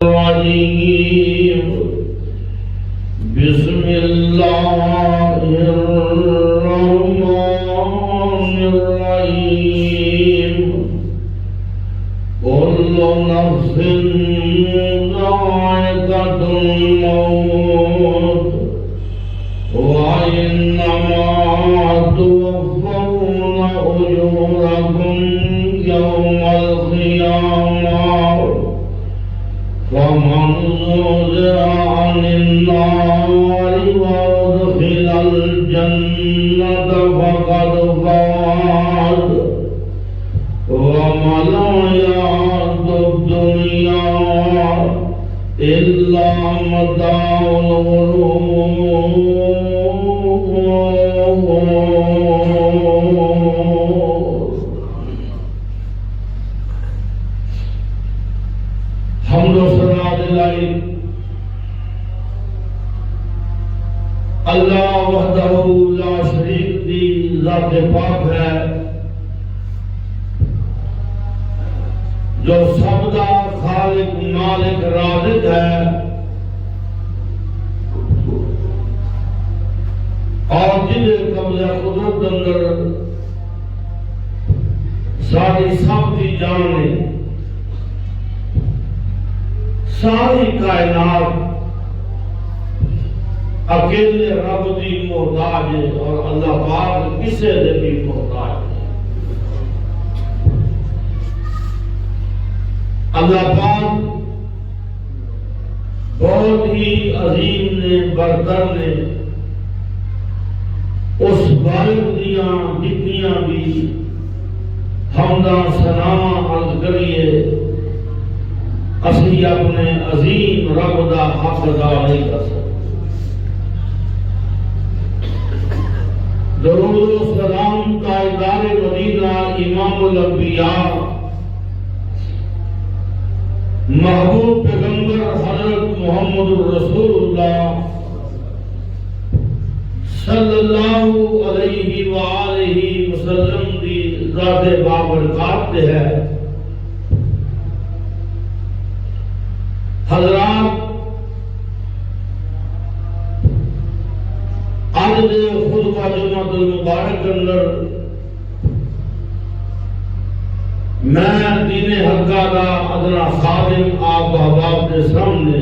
الرجيم بسم الله الرحمن الرحيم كل نفس ذائقة الموت وإنما توفون أجوركم يوم القيامة فمن زحزح عن النار وأدخل الجنة فقد فاز وما الحياة الدنيا إلا متاع الغرور. حمد و ثنا للہ اللہ وحدہ لا شریک دی ذات پاک ہے جو سب دا خالق مالک رازق ہے اور جنہیں قبضہ قدرت اندر ساری سب دی جان نے ساری کائنات اکیلے رب دی محتاج ہے اور اللہ پاک کسے دے بھی محتاج ہے. اللہ پاک بہت ہی عظیم نے برتر نے اس غالب دیاں جتنیاں بھی حمدہ ثنا عرض کریے اسی اپنے عظیم رب دا حق ادا نہیں کر سکتے. درود و سلام تاجدار مدینہ امام الانبیاء محبوب پیغمبر حضرت محمد رسول اللہ صلی اللہ علیہ وآلہ وسلم دی ذات بابرکات دے ہے. حضرات آج دے خطبہ جمعۃ المبارک اندر میں دین حقہ کا ادنا خادم آپ احباب کے سامنے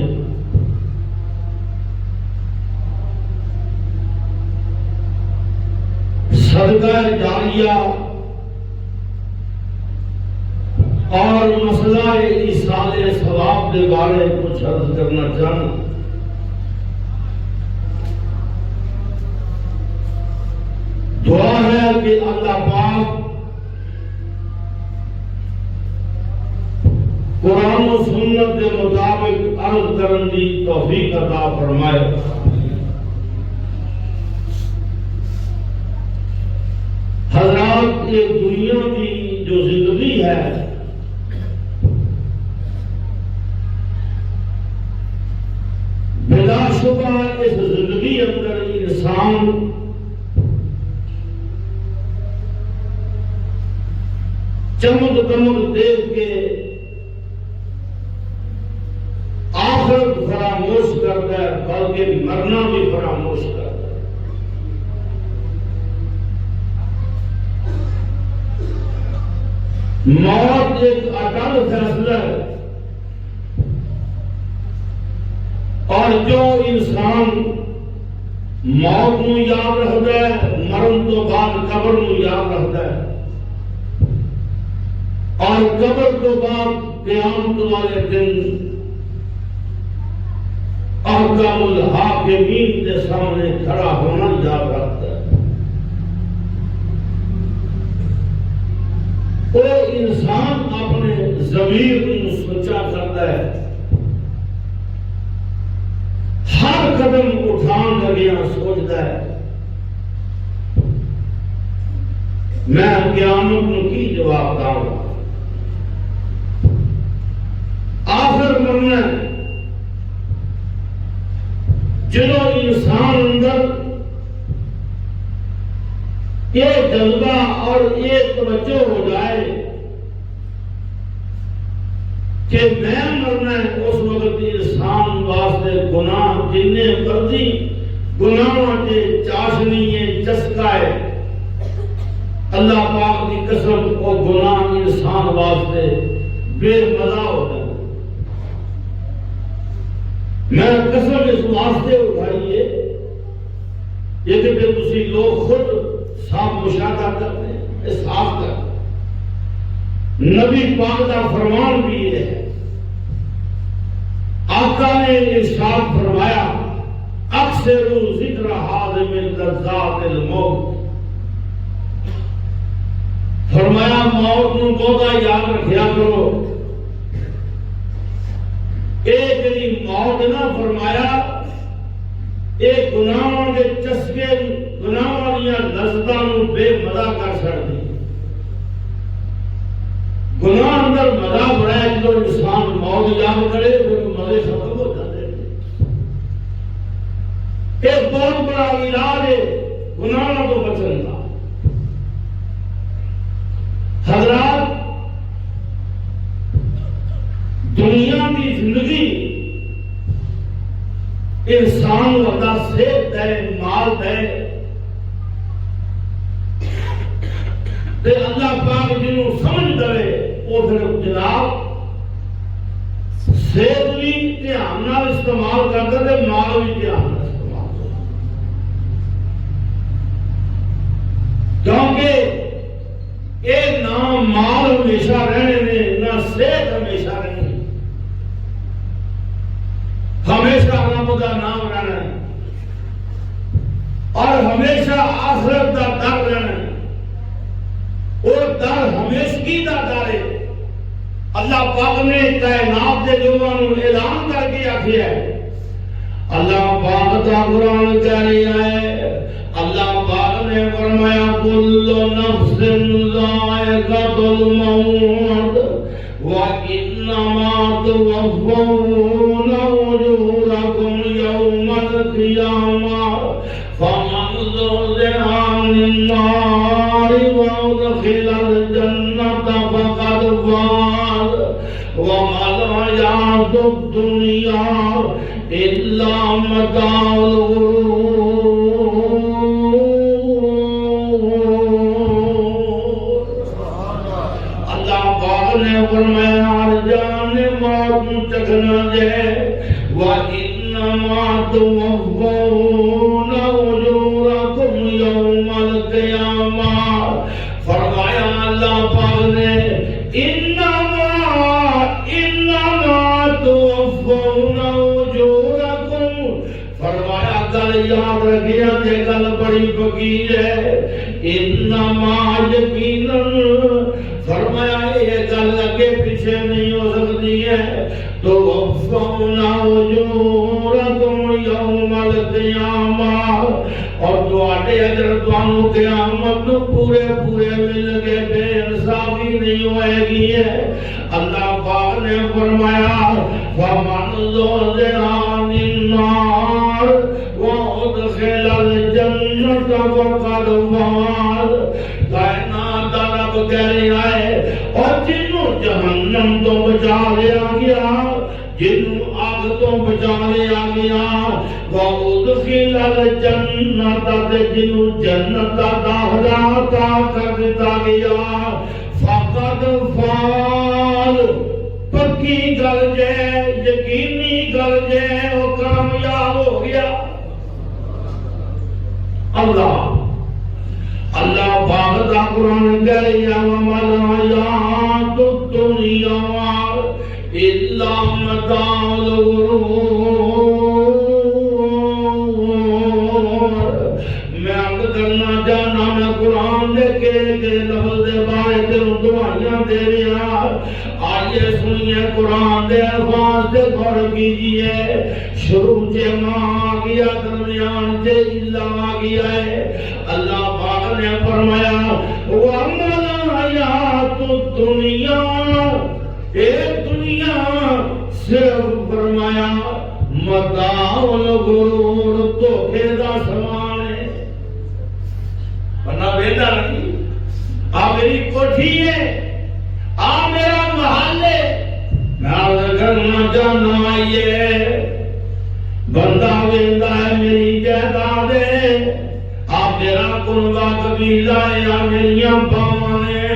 صدقہ جاریہ اور مسئلہ ایصال ثواب کے بارے کچھ عرض کرنا چاہوں. دعا ہے کہ اللہ پاک قرآن و سنت کے مطابق عرض کرن دی توفیق عطا فرمائے. حضرات یہ دنیا کی جو زندگی ہے بلا شبہ اس زندگی اندر انسان چمک دمک دیکھ کے آخرت فراموش کرتا ہے بلکہ مرنا بھی فراموش کرتا ہے. موت ایک اٹل فیصلہ ہے اور جو انسان موت نو یاد رکھتا ہے مرن تو بعد قبر نو یاد رکھتا ہے اور قبر تو بعد قیامت والے دن احکام الحاکمین کے سامنے کھڑا ہونا یاد رکھتا ہے. وہ انسان اپنے ضمیر کو سوچا کرتا ہے ہر قدم اٹھان لگیا سوچتا ہے میں قیامت کو کی جواب داؤں آخر مرنا جنہوں انسان اندر یہ جذبہ اور یہ توجہ ہو جائے کہ میں مرنا ہے اس وقت جنہیں مرضی گناہاں کے چاشنی چسکا ہے اللہ پاک کی قسم او گناہ انسان واسطے بے مزہ ہوتا ہے میں قسم اس واسطے اٹھائی ہے یہ کہ تسی لوگ خود صاف مشاہدہ کرتے ہیں احساس کرتے ہیں نبی پاک کا فرمان بھی یہ ہے آقا نے ارشاد فرمایا اکثروا ذکر حاضم لذات الموت فرمایا موت نو بہت یاد رکھیا کرو ایک جی موت نہ فرمایا ایک گناہاں دے چسکے گناہاں دیاں لذتاں نو بے مزہ کر چھڑدی گناہ اندر مزہ بڑا ہے جو انسان موت یاد کرے پھر مزے ختم ہو جاتے ہیں ایک بہت بڑا علاج ہے گناہوں کو بچن کا حضرات دنیا کی زندگی انسان ودا صحت دے مال دے تے اللہ پاک جنوں سمجھ دے وہ پھر جناب صحت بھی دھیان نال استعمال کرتا تے مال بھی دھیان نال استعمال کرتا کیونکہ یہ نہ مال ہمیشہ رہنے نے نہ صحت ہمیشہ رہنے ہمیشہ رب کا نام رہنا ہے اور ہمیشہ آخرت کا ڈر رہنا ہے اور ڈر ہمیشگی کا ڈر ہے اللہ پاک نے کائنات کے لوگوں کو اعلان کر کے آخیا ہے اللہ پاک کا قرآن کہہ رہا ہے اللہ پاک نے فرمایا کل نفس ذائقۃ الموت وانما توفون اجورکم یوم القیامہ فمن زحزح عن النار وادخل الجنۃ فقد فاز وما الحیاۃ الدنیا الا متاع فرمایا جان موت چکنا دے وَإِنَّمَا تُوَفَّوْنَ أُجُورَكُمْ يَوْمَ الْقِيَامَةِ فرمایا اللہ پاک نے انما توفون اجورکم فرمایا گل یاد رکھیا تے گل بڑی پکی ہے انما یقینا فرمایا یہ گل اگے پیچھے نہیں ہو سکتی ہے تو وفونا اجورکم یوم القیامہ اور تواڈے اجر تانوں قیامت پورے مل کے بے انصافی نہیں ہوئے گی ہے اللہ پاک نے فرمایا فمن زحزح عن النار وادخل الجنۃ فقد فاز کائنات رب کہہ رہا ہے اور جنوں جہنم تو بچا لیا گیا جنوں آگ تو بچا لیا گیا وادخل الجنۃ جنوں جنت کا داخلہ عطا کر دیا گیا فقد فاز پکی گل جے یقینی گل جے وہ کامیاب ہو گیا اللہ پاک دا قرآن کہہ رہا وَمَا الْحَيَاةُ الدُّنْيَا إِلَّا مَتَاعُ الْغُرُورِ میں عرض کرنا چاہنا میں قرآن دے کے لفظ دے بارے تینوں دعائیاں دے رہا آئیے سنیے قرآن دے الفاظ دے غور کیجئے شروع سے ماں آ گیا درمیان سے اللہ آ گیا ہے اللہ پاک نے فرمایا وَمَا الْحَيَاةُ الدُّنْيَا ایک دنیا صرف فرمایا متاع الغرور دھوکے دا سامان ہے ورنہ ویدا نہیں آ میری کوٹھی ہے آ میرا محل ہے میں عرض کرنا چاہنا یہ بندہ ویندا ہے میری جائیداد ہے، آپ میرا کنبہ قبیلہ یا میریاں باواں نے،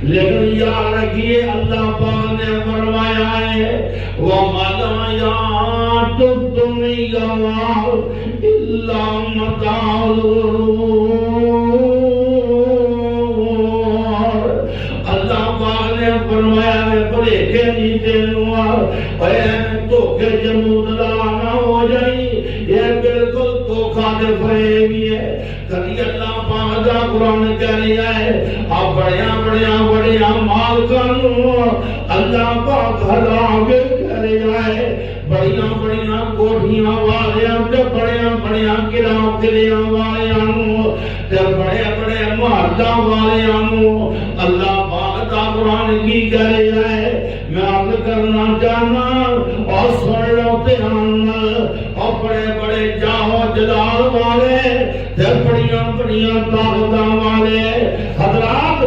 لیکن یاد رکھیے اللہ پاک نے فرمایا ہے وَمَا الْحَيَاةُ الدُّنْيَا إِلَّا مَتَاعُ الْغُرُورِ۔ اللہ پاک نے فرمایا میں بھلیکے نہیں دینوں اے دھوکے جمود نہ ہو جائی، یہ بالکل دھوکا دے فریبی ہے۔ کبھی اللہ پاک دا قرآن کہہ رہا ہے آپ بڑیاں مال کانوں اللہ پاک ہلا کے کہہ رہا ہے بڑیاں کوٹھیاں والیاں تے بڑیاں قلعیاں والیاں تے بڑے محلہ والیاں اللہ پاک دا قرآن کی کہہ رہا ہے۔ میں عرض کرنا چاہنا اور سن لو دھیان اور بڑے جاہو جلال والے تے بڑیاں طاقتاں والے حضرات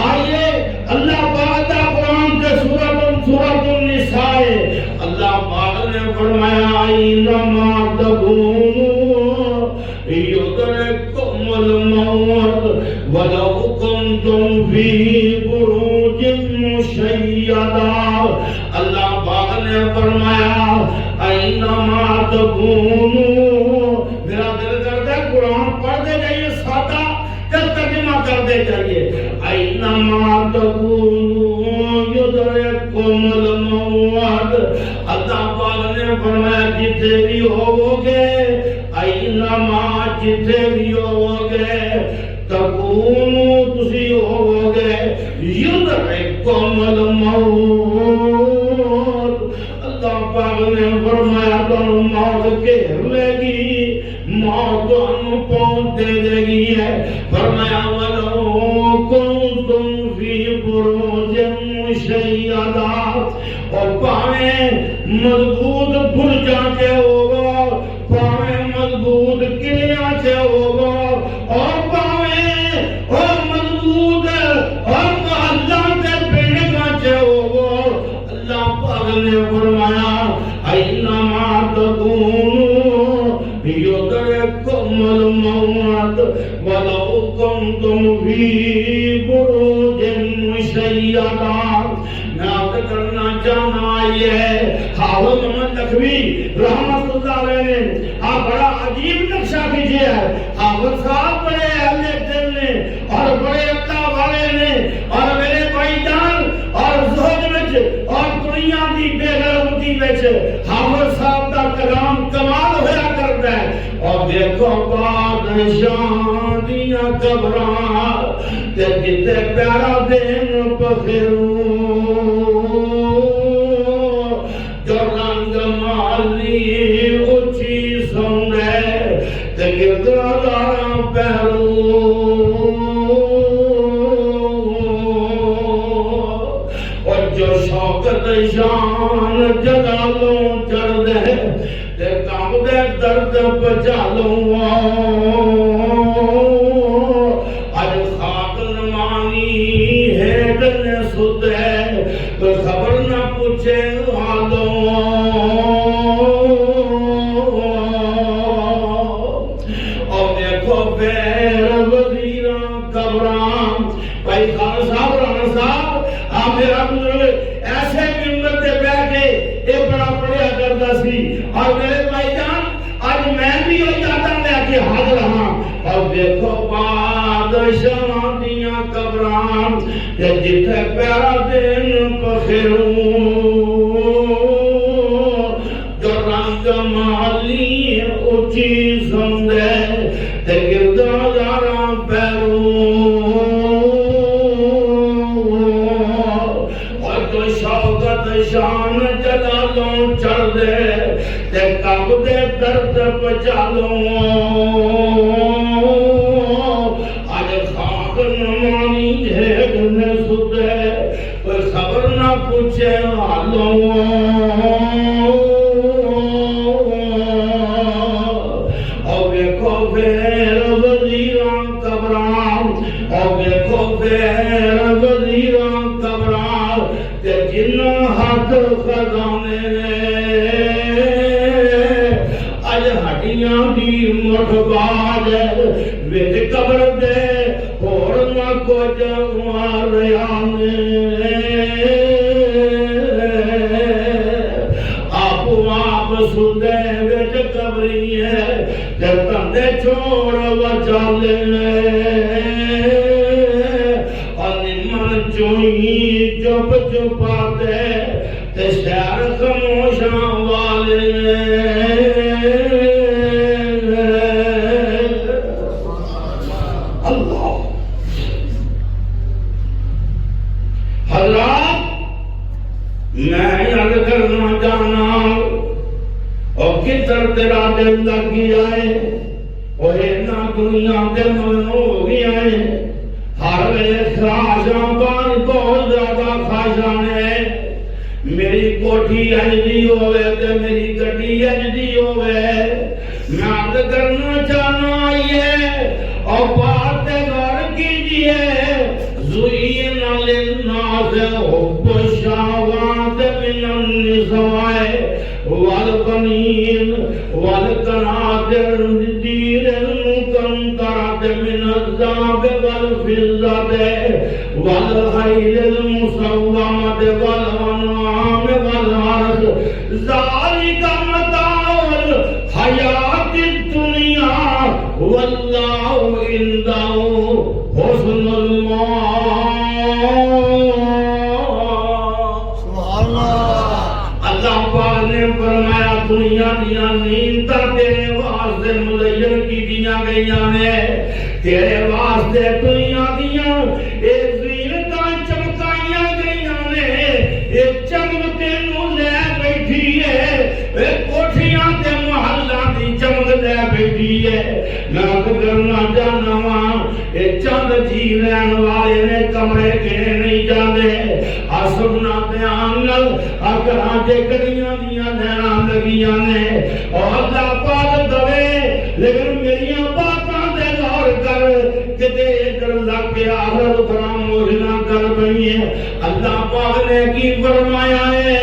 آئیے اللہ پاک دا قرآن کے سورۃ النساء اللہ پاک نے فرمایا اینما تکونوا یدرککم الموت ولو کنتم فی بروج مشیدہ۔ اللہ پاک نے فرمایا اینما تکونوا، میرا دل کرتا ہے قرآن پڑھتے جائیے سادہ ترجمہ کرتے جائیے، اینما تکونوا یدرککم الموت۔ اللہ پاک نے فرمایا جتھے بھی ہوو گے، اینما جتھے بھی ہوو گے، تکونوا تسی ہوو گے، یدرککم الموت۔ اللہ پاک نے فرمایا تمہیں موت گھیر لے گی، موت تمہیں پہنچ دے گی ہے۔ فرمایا وَلَوْ كُنْتُمْ فِي بُرُوجٍ مُشَيَّدَةٍ، اور پاویں مضبوط برجاں چ ہوگا، پاویں مضبوط قلعیاں چ ہوگا، اور پاویں مضبوط اور محلاں تے بلڈنگاں چ ہوگا۔ اللہ پاک نے فرمایا اینما تکونوا یدرککم الموت ولو کنتم فی بروج مشیدہ۔ میں آپ کرنا چاہنا یہ حافظ محمد لکھوی رحمت اللہ علیہ نے آپ بڑا عجیب نقشہ کیجئے ہے۔ حافظ صاحب بڑے اہل دل نے اور بڑے اللہ والے نے، اور میرے بھائی جان اور زہد وچ اور دنیا دی بے غیرتی وچ حافظ صاحب دا کلام کمال ہویا کرتا ہے۔ اور دیکھو بادشاہ دیاں قبراں تے جتے پیارا دین پخروں، جو رنگ مالی اچھی سوندے تے گرداراں پہروں، اور جو شوکت شان جلالوں چڑھ دے تے کام دے درد پچالوں، اج خاک نمانی ہیڈ نے سدے کوئی خبر نہ پوچھے حالوں، اور دیکھو پیر وزیراں قبراں۔ بھائی خان صاحب رانا صاحب آپ میرا بزرگ ایسے ممبر تے بیٹھ کے یہ بڑا پڑھیا کرتا سی، اور میرے بھائی جان آج میں بھی وہ جاتا لے کے حاضر ہاں۔ اور دیکھو بادشاہ دیاں قبراں تے جتھے پیارا دین پخروں، جو رنگ مالی اچھی سمدے تے گرداراں پہروں، اور جو شوکت شان جلالوں چڑھ دے تے کب دے درد پچالوں، آج خاک نمانی ڈھیگ نے سدے کوئی خبر نہ پوچھے حالوں، اور دیکھو پھر وزیراں قبراں، اور دیکھو پھر وزیراں قبراں تے جن ہاتھ خزانے نے، دنیا دی مٹھ باج وچ قبر دے ہور نہ کچھ ماریاں آپ سدے وچ قبری ہے تے تندے چھوڑ وچالے چوئی چپ چپاتے تے شہر خاموشاں والے اللہ حضرات میں یاد کرنا جانا اور کتر تیرا دل لگی آئے اور اینا دنیا دے من ہو گیا ہے ہر ویلے خراشاں بان بہت زیادہ خواہشاں ہے میری کوٹھی اجدی ہوئے تے میری گڈی اجدی ہوئے میں عرض کرنا چاہنا آئیے اور بات غور کیجئے زُیِّنَ لِلنَّاسِ حُبُّ الشَّهَوَاتِ مِنَ النِّسَاءِ وَالْبَنِينَ وَالْقَنَاطِرِ الْمُقَنطَرَةِ مِنَ الذَّهَبِ وَالْفِضَّةِ وَالْخَيْلِ الْمُسَوَّمَةِ وَالْأَنْعَامِ وَالْحَرْثِ ذَلِكَ مَتَاعُ الْحَيَاةِ الدُّنْيَا وَاللَّهُ عِندَهُ حُسْنُ الْمَآبِ اللہ پاک نے فرمایا دنیا دیا نیندہ تیرے واسطے مزین کی دیا گئیاں نے تیرے واسطے دنیا دیا ایک زینتاں چمکائیاں گئیاں نے ایک چمکتے نو لے بیٹھی ہے ایک کوٹھیاں تے محلہ دی چمک لے بیٹھی ہے میں کرنا جانا وہاں ایک چند جی رہن والے نے کمرے کے نہیں جاندے آسمنا تے آنگل اکران تے کڑیاں دیاں نیناں لگیاں نے اور اللہ پاک دوے لیکن میریاں باتاں دے غور کر کتے ادھر لگ کے آخرت فراموش نہ کر بھئیے اللہ پاک نے کی فرمایا ہے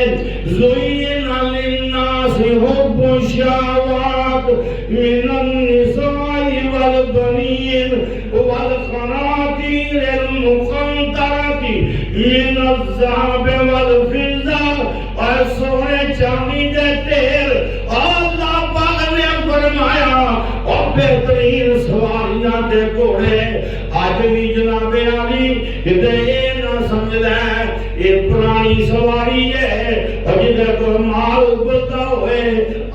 زُیِّنَ لِلنَّاسِ حُبُّ الشَّهَوَاتِ مِنَ النِّسَاءِ وَالْبَنِينَ وَالْقَنَاطِيرِ الْمُقَنطَرَةِ مِنَ الذَّهَبِ وَالْفِضَّةِ اور سونے چاندی دے ڈھیر اللہ پاک نے فرمایا اور بہترین سواریاں دے گھوڑے آج بھی جناب علی کتے یہ نہ سمجھ لیں یہ پرانی سواری ہے اور جدے کو مال ابلتا ہوئے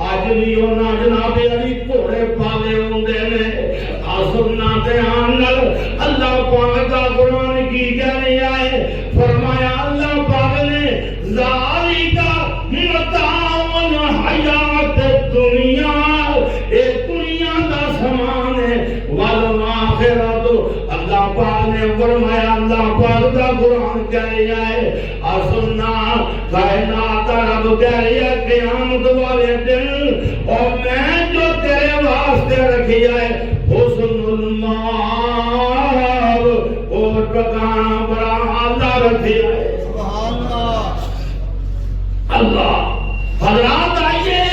آج بھی ہونا جناب علی گھوڑے پالے ہوندے نے آسمنا تے آنگل اللہ پاک کا قرآن کی کہنے آئے فرمایا اللہ پاک نے ذالک متاع الحیات الدنیا ایک دنیا دا سامان ہے والآخرت اللہ پاک نے فرمایا اللہ پاک کا قرآن کہنے آئے آسمنا کائنات رب کہنے آئے قیامت والے دن اور میں جو تیرے واسطے رکھی آئے حسن المآب اور ٹکانا بڑا اللہ رکھی آئے اللہ حضرات آئیے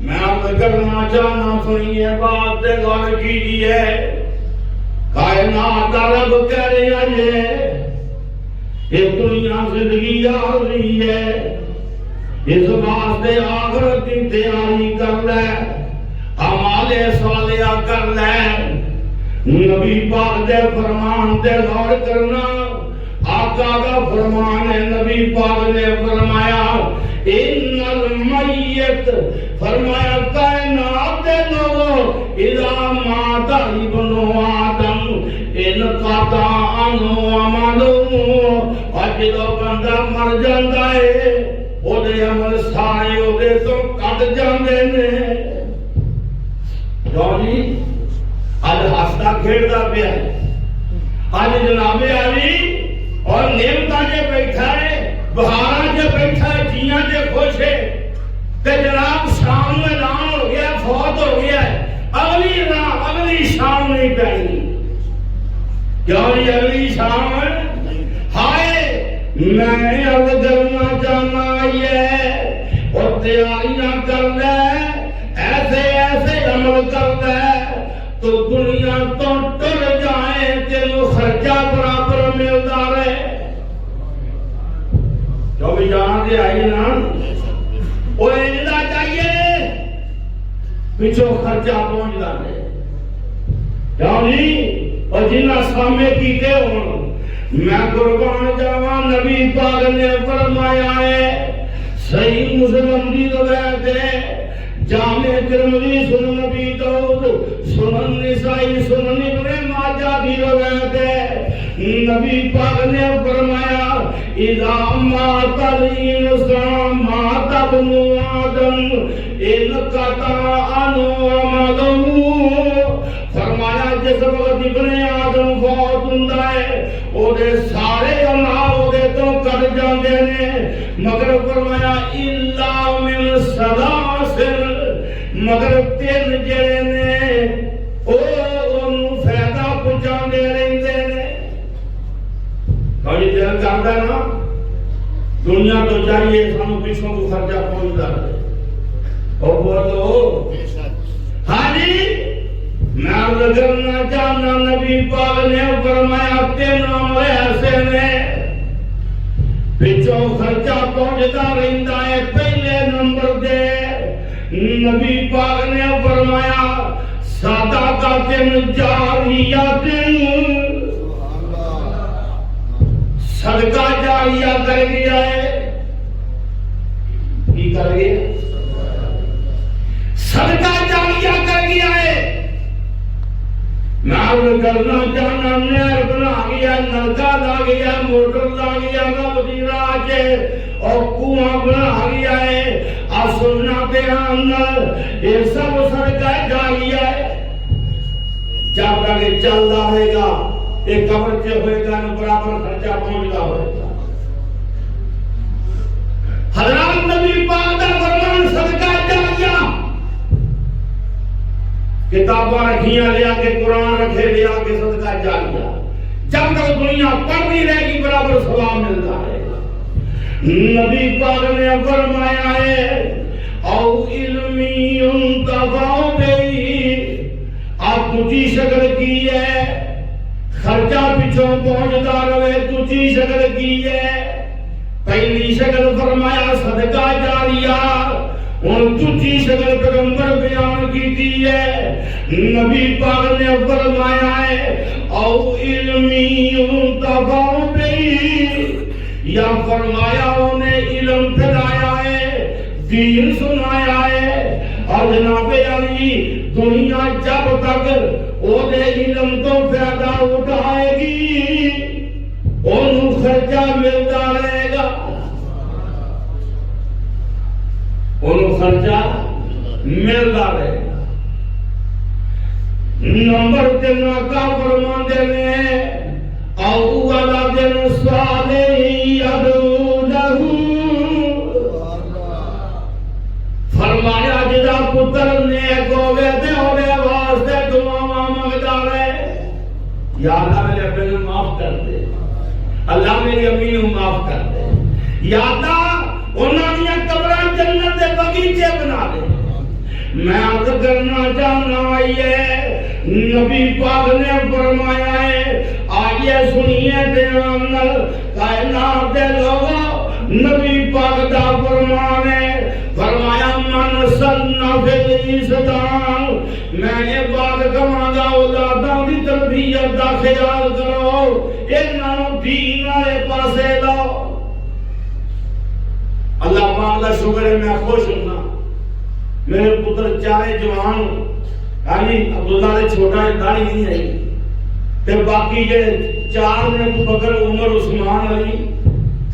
میں آپ کرنا چاہنا سنیے بات دے غور کیجئے کائنات رب کہہ رہے ہیں یہ دنیا زندگی عارضی ہے اس واسطے آخرت کی تیاری کر لے اعمال صالحہ کر لے نبی پاک دے فرمان دے غور کرنا آقا کا فرمان ہے نبی پاک نے فرمایا ان المیت فرمایا کائنات دے لوگوں اذا مات ابن آدم ان قطع عنہ عملہ اور جدو بندہ مر جاندہ ہے او دے عمل سارے او دے تو کٹ جاندے نے جانی آج ہستا کھیڑ دا پیا ہے آج جناب علی اور نیمتا جے بیٹھا ہے بہارا جے بیٹھا ہے جیاں جے خوش ہے کہ جناب شام میں اعلان ہو گیا فوت ہو گیا ہے اگلی شام نہیں پہنی کیا یہ اگلی شام ہائے میں عرض کرنا چاہنا یہ اور تیاریاں کر لے ایسے ایسے عمل کرتا ہے تو دنیا تو ٹر جائے تینوں خرچہ برابر ملتا رہے. جو بھی جان دے آئی نا وہ انجلا چاہیے پچھو خرچہ پہنچتا رہے. جانی اور جنہ سامنے کیتے ہوں میں قربان جاواں نبی پاک نے فرمایا ہے صحیح مسلم دی روایت ہے جامع ترمذی سنن ابی داؤد سنن نسائی سنن ابن ماجہ کی روایت ہے نبی پاک نے فرمایا اذا مات الانسان مات ابن آدم انقطع عنه عمله. فرمایا جس وقت ابن آدم فوت ہوندا ہے او دے سارے عمل او دے تو کٹ جاندے نے مگر فرمایا الا من سلاسل مگر تین جڑے نے او اونوں فائدہ پہنچاندے رہندے نے. کوئی دل کردا نا دنیا تو چاہیے سانو پیچھوں کو خرچہ پہنچدا رہے. او بولو ہاں جی میں عرض کرنا چاہنا نبی پاک نے فرمایا تین عمل ایسے نے پچھوں خرچہ پہنچتا رہتا ہے. پہلے نمبر دے نبی پاک نے فرمایا صدقۃ جاریہ صدقہ جاریہ کر گیا ہے. کی کر گیا؟ صدقہ جاریہ کر گیا ہے. میں عرض کرنا چاہنا نہر بنا گیا نلکا لا گیا موٹر لا گیا وزیرا کے اور کنواں بنا گیا ہے سننا بیان یہ سب صدقہ جاریہ ہے. جب تک یہ چلتا رہے گا یہ قبر سے ہوئے گا برابر خرچہ پہنچتا ہوئے گا. حضرات نبی پاک کا فرمان صدقہ جاریہ کتاباں رکھیاں لیا کے قرآن رکھے لیا کے صدقہ جاریہ جب تک دنیا پڑھتی رہے گی برابر ثواب ملتا ہے. نبی پاک نے فرمایا ہے او علمی انتفاع بہی آپ تجھی شکل کی ہے خرچہ پچھوں پہنچتا رہے تجھی شکل کی ہے. پہلی شکل فرمایا صدقہ جاریہ اور تجھی شکل پیغمبر بیان کی دی ہے. نبی پاک نے فرمایا ہے او علمی انتفاع بہی یا فرمایا انہیں علم پھیلایا ہے دین سنایا ہے. اور جناب علی دنیا جب تک وہ دے علم تو فائدہ اٹھائے گی انہوں خرچہ ملتا رہے گا انہوں خرچہ ملتا رہے گا. نمبر 3 کا فرمان دینے اولا دن صالح یدعو لہو فرمایا جدا پتر نیک ہوئے تے ہوئے واسطے دعا مانگتا رہے یا اللہ میرے ابے کو معاف کر دے اللہ میری امی کو معاف کر دے یا اللہ انہاں دی قبراں جنت دے باغیچے بنا دے. میں عرض کرنا چاہنا آئیے نبی پاک نے فرمایا ہے آئیے سنیے دیوان کائنات دے لوگوں نبی پاک دا فرمان ہے فرمایا من سنہ فی الاسلام میں یہ بات کہاں گا اولاداں دی تربیت دا خیال کرو انہوں دین والے پاسے لاؤ. اللہ پاک دا شکر ہے میں خوش ہوں میرے پتر چارے جوان یعنی عبداللہ نے چھوٹا داڑھی نہیں آئی تے باقی جو 4 نے ابو بکر عمر عثمان علی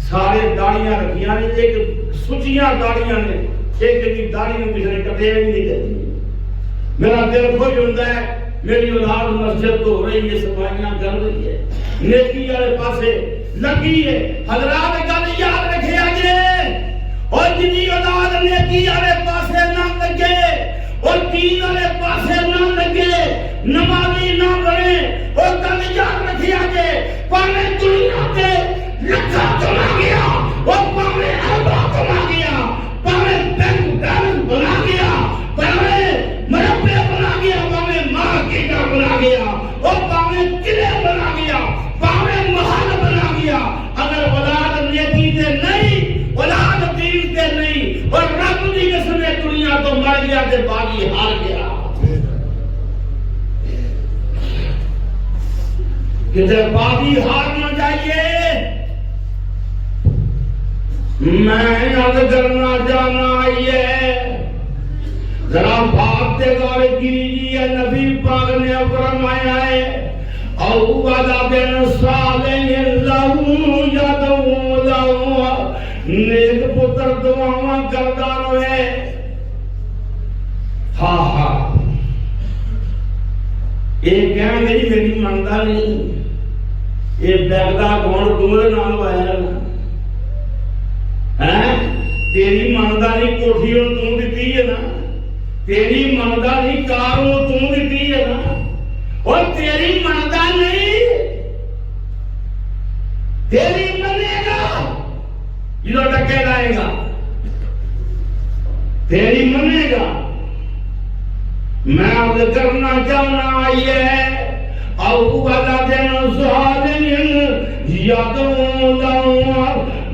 سارے داڑیاں رکھیاں نے ایک سچیاں داڑیاں نے ایک کی داڑھی میں پچھلے کٹے بھی نہیں کرتی. میرا دل خوش ہوتا ہے میری اولاد مسجد تو ہو رہی ہے صفائیاں کر رہی ہے نیکی والے پاسے لگی ہے. حضرات گل یاد رکھے آجے اور جنی اولاد نیکی والے پاسے نہ لگے اور دین والے پاسے نہ لگے نمازی نہ بنے اور گل یاد رکھے آجے پاوے دنیا تے لکھا چلا گیا اور پاوے اربا چلا گیا پاوے بینک بیلنس بنا گیا پاوے مربع بنا مر گیا تے باغی ہار گیا. کدھر باغی ہار نہ جائیے. میں یاد کرنا جانا آئیے ذرا بات تے غور کیجیے. نبی پاک نے فرمایا ہے اول بن صالح لہو یدعو لہو، نیک پتر دعاواں کردا رہے. ہاں ہاں یہ کہہ گئی میری منتا نہیں. یہ بیگدا کون تمہارے نال آیا ہے؟ تیری منتا نہیں کوٹھی تو دیتی ہے نا، تیری منتا نہیں کار تو دیتی ہے نا، اور تیری منتا نہیں تیری منے گا جو ٹکے لائے گا، تیری منے گا. میں اب کرنا چاہنا آئیے اول بن صالح یدعو لہو.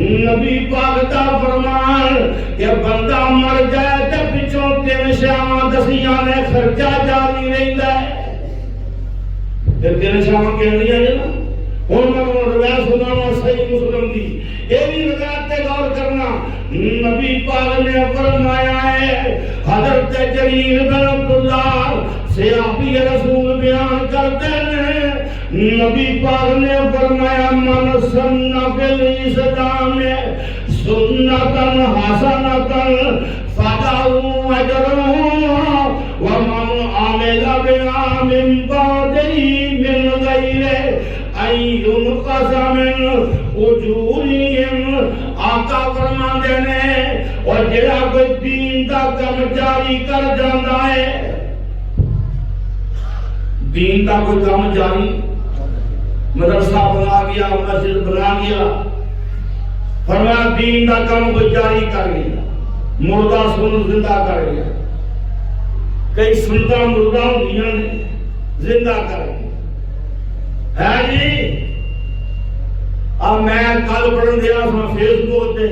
نبی پاک دا فرمان کہ بندہ مر جائے تے پچھوں 3 شاماں دسیاں نے خرچہ جاری رہندا ہے. تے 3 شاماں کہندیاں نے نا. ہن میں روایت سناواں صحیح مسلم دی. یہ بھی روایت تے غور کرنا. نبی پاک نے فرمایا ہے حضرت جریر بن عبداللہ صحابی رسول بیان کرتے ہیں نبی پاک نے فرمایا من سن فی الاسلام سنتا حسنتا فله اجرها ومن عمل بها من بعده من غیر ان ينقص من اجورهم. آقا فرماندے نے اور جڑا کوئی دین دا کم جاری کر جاندا ہے، دین دا کوئی کام جاری مدرسہ بنا گیا، مسجد بنا گیا، فرمایا دین دا کام کوئی جاری کر گیا، مردہ سن زندہ کر گیا. کئی سنتاں مردہ ہوندیاں نے زندہ کر گیا ہے جی. اب میں کل پڑھن دیا سا فیس بک تے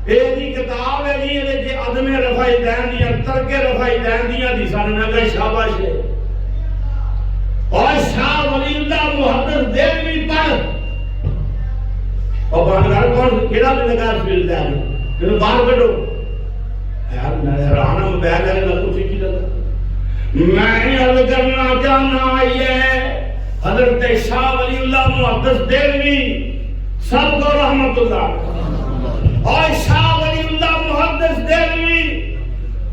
یہ کتاب ہے جی یہ عدم رفع دین دیا ترک رفع دین دیا دی سن میں کہ شاباش ہے. اور شاہ ولی اللہ محدث دہلوی پڑھ اور بانگار کون کیڑا بھی لگا فیلتا ہے پھر باہر کڈو یار میں حیران ہوں بیٹھ گئے نہ کچھ ہی لگا. میں عرض کرنا چاہنا آئیے حضرت شاہ ولی اللہ محدث دہلوی سب کو رحمت اللہ اور شاہ ولی اللہ محدث دہلوی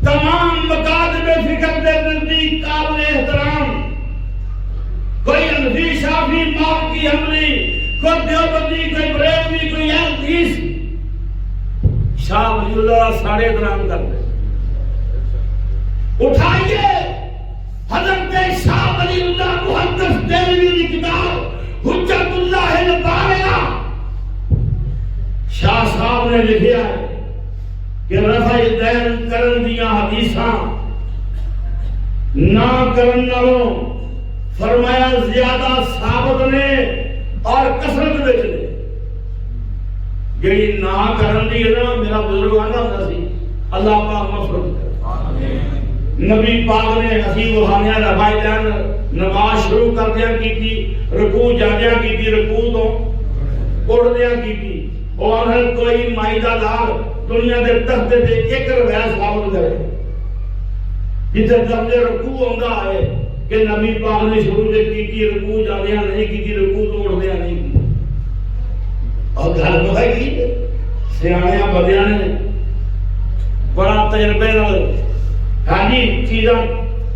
تمام مکاتب فکر دے نزدیک قابل احترام. کوئی حنفی شافعی مالکی حنبلی کوئی دیوبندی کوئی بریلوی کوئی حدیث شاہ ولی اللہ سارے احترام کرتے. اٹھائیے حضرت شاہ ولی اللہ محدث دہلوی کی کتاب حجت اللہ البالغہ. شاہ صاحب نے لکھیا ہے کہ رفع دین کرن دیا حدیثاں نہ کرن نالوں فرمایا زیادہ ثابت نے اور کثرت وچ نے. جڑی نہ کرن دی نا میرا بزرگ آندا ہوندا سی اللہ پاک مغفرت کرے. نبی پاک نے اسی روحانیہ رفع دین نماز شروع کردیاں کیتی، رکوع جاندیاں کیتی، رکوع تو اٹھدیاں کیتی. اور ہر کوئی مائدہ لال دنیا دے تخت تے ایک روایت ثابت کرے جتھے لفظ رکوع ہوندا ہے کہ نبی پاک نے شروع سے کیتی، رکوع جاندیاں نہیں کیتی، رکوع تو اٹھدیاں نہیں کیتی. اور گل پتہ کی سیاںیاں بندیاں نے بڑا تجربے نال ہاں جی چیزاں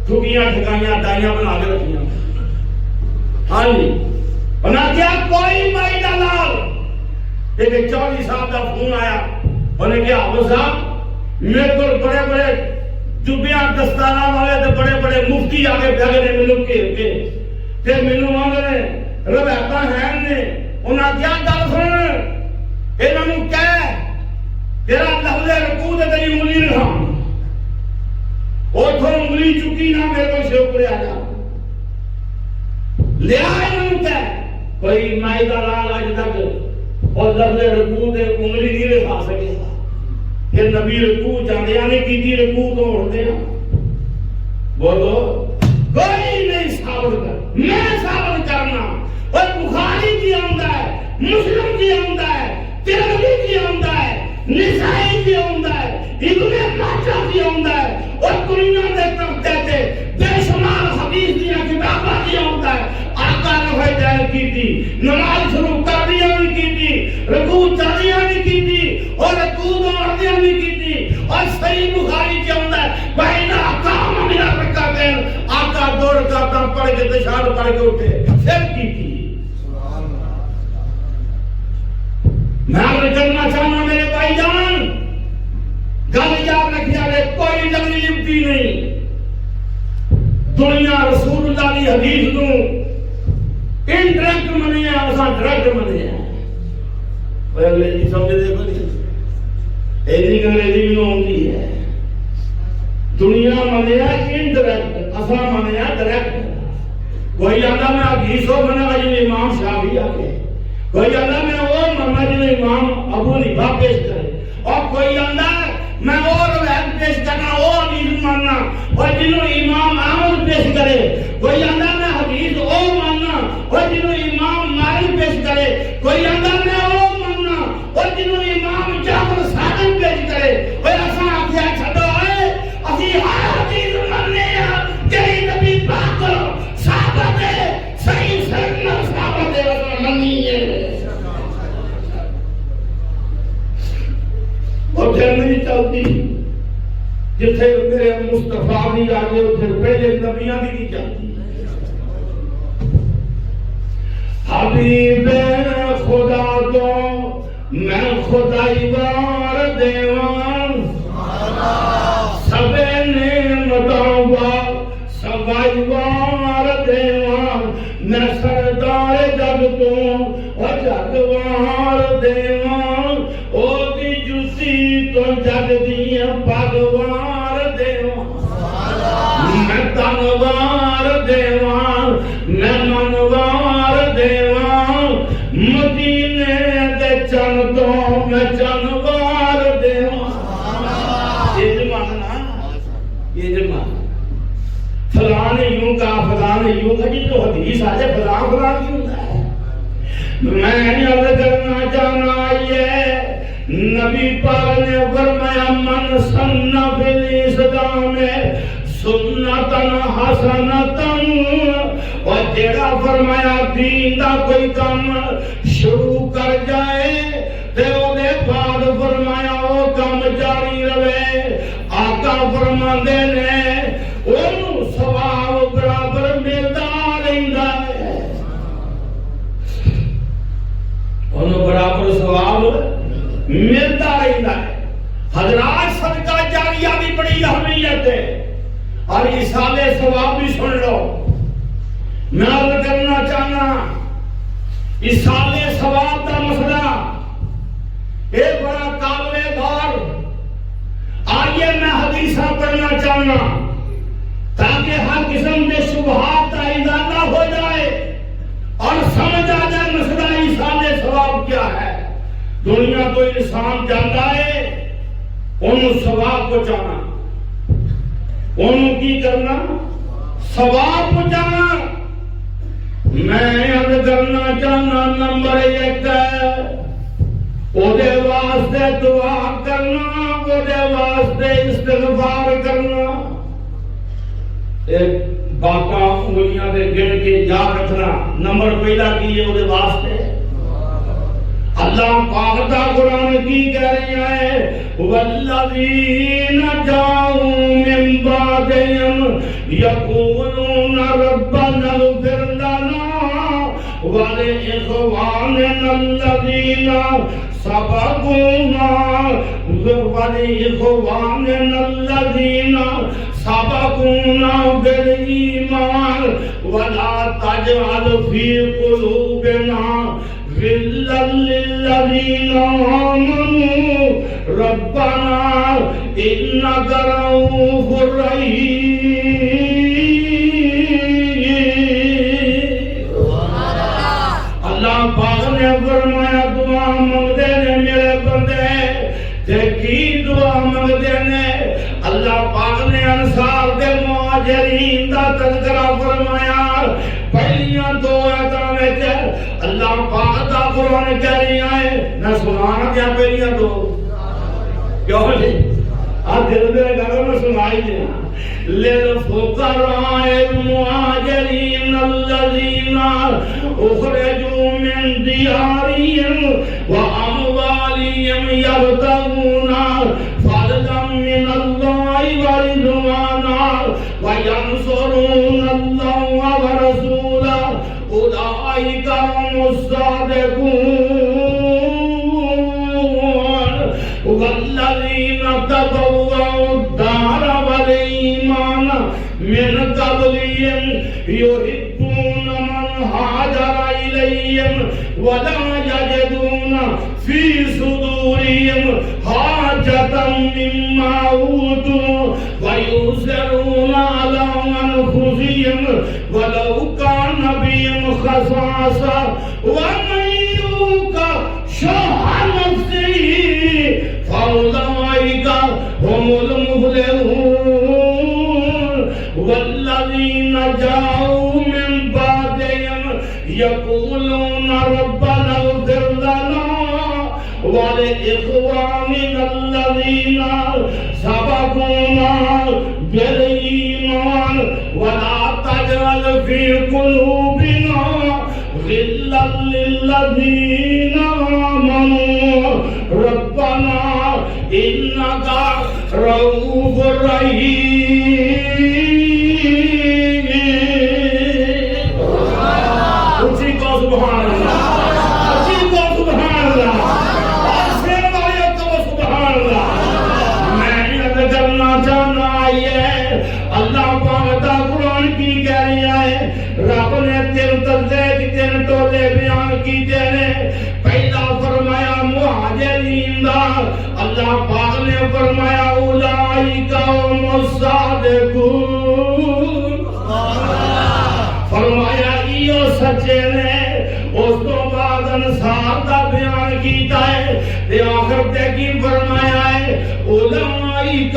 ٹھکیاں ٹھکائیاں دائیاں بنا کے رکھیاں. ہاں جی بنا کیا کوئی مائدہ لال ایک 40 صاحب کا فون آیا انہیں کہا حافظ صاحب میرے کو بڑے بڑے جبیاں دستاراں والے تے بڑے بڑے مفتی آگے بیٹھے نے مینوں گھیر کے تے مینوں آندے نے روایتاں ہیں نے انہاں کیا گل سن انہاں نوں کہہ تیرا لفظ رکوع تے تیری انگلی رہا اوتھوں انگلی چکی نہ میرے کو سے اوپر آ جا لیا انہاں کہہ کوئی مائدہ لال اج تک اور لفظ رکوع تے انگلی نہیں رکھا سکے. کہ نبی رکوع جاندیاں نے کی رکوع تو اٹھتے ہیں بولو کوئی نہیں ثابت کر میں ثابت کرنا اور بخاری کی آمدہ ہے مسلم کی آمدہ ہے ترمذی کی آمدہ ہے نسائی کی آمدہ ہے ابن ماجہ کی آمدہ ہے اور دنیا دے تختے تے بے شمار حدیث دیا کتاباں کی آمدہ ہے آقا نے دیر کی تھی نماز شروع کر دیا بھی کی تھی رکوع چڑھیا بھی کی تھی اور رکوع دوڑدیا بھی کی تھی اور صحیح بخاری کی آمدہ ہے بہن اقام من الرکعتین آقا دو رکعتاں پڑھ کے تشہد پڑھ کے اٹھے پھر کی تھی میں عرض کرنا چاہنا میرے بھائی جان گل یاد رکھیا رہے کوئی لگنی لمٹی نہیں دنیا رسول اللہ کی حدیث نو انڈائریکٹ منیا اساں ڈائریکٹ منیا اوے انگریزی سمجھ دیکھو ایسی انگریزی بھی ہوندی ہے دنیا منیا انڈائریکٹ اساں منیا ڈائریکٹ کوئی آندا میں حدیث ہو بنا جی امام شافعی آکے کوئی آندا میں وہ مانا جی امام ابو حنیفہ پیش کرے اور کوئی آندا میں اور روایت پیش کرنا وہ حدیث ماننا اور جنہوں امام احمد پیش کرے کوئی آندا میں حدیث وہ ماننا اور جنہوں امام مالک پیش کرے کوئی آندا میں وہ ماننا اور جنہوں امام جعفر صادق پیش کرے اور اساں آکھیا چھڈو اے اسی ہر حدیث ماننے ہاں جڑی نبی پاک صحابہ دے صحیح سنت صحابہ دے مننی ہے اور پھر نہیں چلتی جتھے میرے مصطفیٰ بھی آگے اتھے پہلے نبیاں بھی نہیں چلتی حبیب خدا تو میں خدائی وار دیوان سبے نعمتوں با سوائی وار دیوان میں سردار جگ تو اور جگ وار دیوان او دی جسی تو جگ دیا پگوار دیوان میں تنوار دیوان میں منوار دیوان مدینے دے چن تو میں چنوار دیوان یہ جمعنا یہ جمعنا فلان یوں کا فلان یوں کا جی تو حدیث آجے فلان فلان کیوں ہے میں عرض کرنا چاہنا یہ نبی پاک نے فرمایا من سن فی الاسلام سنتن حسنتن اور جڑا فرمایا دین دا کوئی کام شروع کر جائے تے او دے بعد فرمایا او کام جاری رہے آقا فرماندے نے اونوں ثواب برابر ملدا رہندا ہے اونوں برابر ثواب ملتا رہتا ہے حضرات صدقہ جاریہ بھی بڑی اہمیت ہے اور ایصال ثواب بھی سن لو میں عرض کرنا چاہنا ایصال ثواب کا مسئلہ ایک بڑا قابل غور آئیے میں حدیثہ پڑھنا چاہنا تاکہ ہر قسم کے شبہات کا ازالہ ہو جائے اور سمجھ آ جائے مسئلہ ایصال ثواب کیا ہے دنیا تو انسان جانتا ہے انہوں ثواب پہنچانا انہوں کی کرنا ثواب پہنچانا میں عرض کرنا چاہنا نمبر 1 ہے او دے واسطے دعا کرنا او دے واسطے استغفار کرنا ایک باتاں انگلیاں دے گن کے یاد رکھنا نمبر پہلا کی ہے او دے واسطے اللہ پاک دا قرآن کی کہہ رہی ہے والذین جاؤوا من بعدہم یقولون ربنا اغفر لنا ولإخواننا الذین سبقونا بالایمان ولا تجعل فی قلوبنا غلا للذین آمنوا ربنا انک رؤوف رحیم اللہ پاک نے فرمایا دعا منگتے نے میرے بندے تے کی دعا انصار دے مہاجرین دا تذکرہ فرمایا پہلیاں دو آیتاں وچ اللہ پاک دا قرآن کریم ہے نہ سنانا دیا پہلیاں دو کیوں نہیں دل دے گھر میں سنائی دیا للفقراء المهاجرين الذين اخرجوا من ديارهم واموالهم يبتغون فضلا من الله ورضوانا وينصرون الله ورسوله اولئك هم الصادقون والذين تبوأوا الدار والإيمان من قبلهم يحبون من هاجر إليهم ولا يجدون في صدورهم حاجة مما أوتوا ويؤثرون على أنفسهم ولو كان بهم خصاصة ومن يوق شح نفسه فأولئك هم المفلحون والذين جاءوا من بعدهم يقولون ربنا اغفر لنا ولإخواننا الذين سبقونا بالإيمان ولا تجعل في قلوبنا غلا للذين آمنوا ربنا إنك رؤوف رحيم اسی کو سبحان اللہ اسی کو سبحان اللہ آسین والے کو سبحان اللہ میں عرض کرنا چاہنا ہے اللہ پاک دا قرآن کی کہہ رہا ہے رب نے تین تذکرے تین ٹولے بیان کیتے ہیں پہلا فرمایا مہاجرین دا اللہ پاک نے فرمایا اولئک هم الصادقون فرمایا یہ سچے نے اس تو بعد انصار دا بیان کیتا ہے تے آخر تے کی فرمایا ہے اولئک